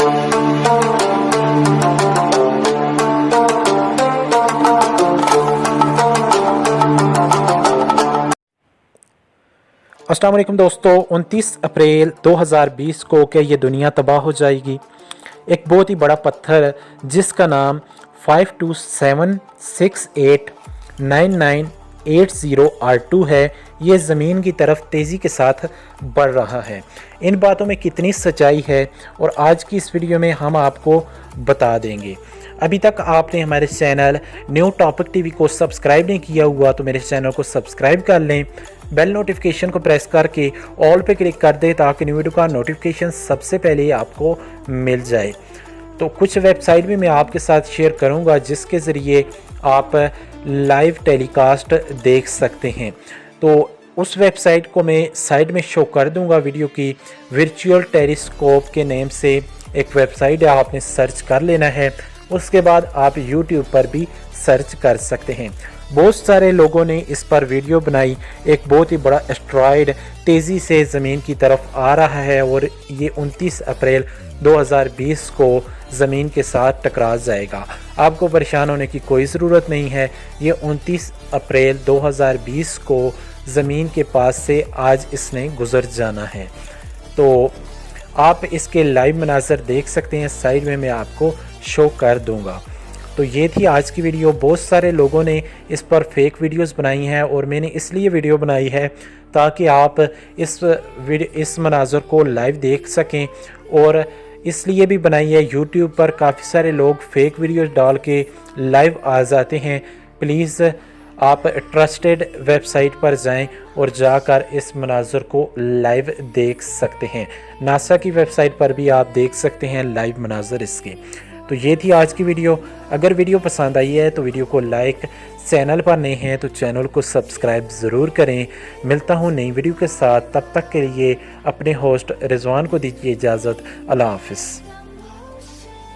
अस्सलाम वालेकुम दोस्तों, 29 अप्रैल 2020 को क्या ये दुनिया तबाह हो जाएगी। एक बहुत ही बड़ा पत्थर जिसका नाम 5276899880R2 है, ये ज़मीन की तरफ तेज़ी के साथ बढ़ रहा है। इन बातों में कितनी सच्चाई है और आज की इस वीडियो में हम आपको बता देंगे। अभी तक आपने हमारे चैनल न्यू टॉपिक टीवी को सब्सक्राइब नहीं किया हुआ तो मेरे चैनल को सब्सक्राइब कर लें, बेल नोटिफिकेशन को प्रेस करके ऑल पे क्लिक कर दें ताकि न्यू वीडियो का नोटिफिकेशन सबसे पहले आपको मिल जाए। तो कुछ वेबसाइट भी मैं आपके साथ शेयर करूंगा जिसके ज़रिए आप लाइव टेलीकास्ट देख सकते हैं। तो उस वेबसाइट को मैं साइड में शो कर दूंगा वीडियो की। वर्चुअल टेलीस्कोप के नेम से एक वेबसाइट है, आपने सर्च कर लेना है। उसके बाद आप YouTube पर भी सर्च कर सकते हैं। बहुत सारे लोगों ने इस पर वीडियो बनाई। एक बहुत ही बड़ा एस्ट्रॉयड तेज़ी से ज़मीन की तरफ आ रहा है और ये 29 अप्रैल 2020 को ज़मीन के साथ टकरा जाएगा। आपको परेशान होने की कोई ज़रूरत नहीं है। ये 29 अप्रैल 2020 को ज़मीन के पास से आज इसने गुज़र जाना है। तो आप इसके लाइव मनाज़र देख सकते हैं, साइड में मैं आपको शो कर दूंगा। तो ये थी आज की वीडियो। बहुत सारे लोगों ने इस पर फेक वीडियोस बनाई हैं और मैंने इसलिए वीडियो बनाई है ताकि आप इस मनाज़र को लाइव देख सकें, और इसलिए भी बनाई है यूट्यूब पर काफ़ी सारे लोग फेक वीडियोस डाल के लाइव आ जाते हैं। प्लीज़ आप ट्रस्टेड वेबसाइट पर जाएं और जाकर इस मनाज़र को लाइव देख सकते हैं। नासा की वेबसाइट पर भी आप देख सकते हैं लाइव मनाज़र इसके। तो ये थी आज की वीडियो। अगर वीडियो पसंद आई है तो वीडियो को लाइक, चैनल पर नए हैं तो चैनल को सब्सक्राइब ज़रूर करें। मिलता हूँ नई वीडियो के साथ, तब तक के लिए अपने होस्ट रिजवान को दीजिए इजाज़त। अल्लाह हाफ़िज़।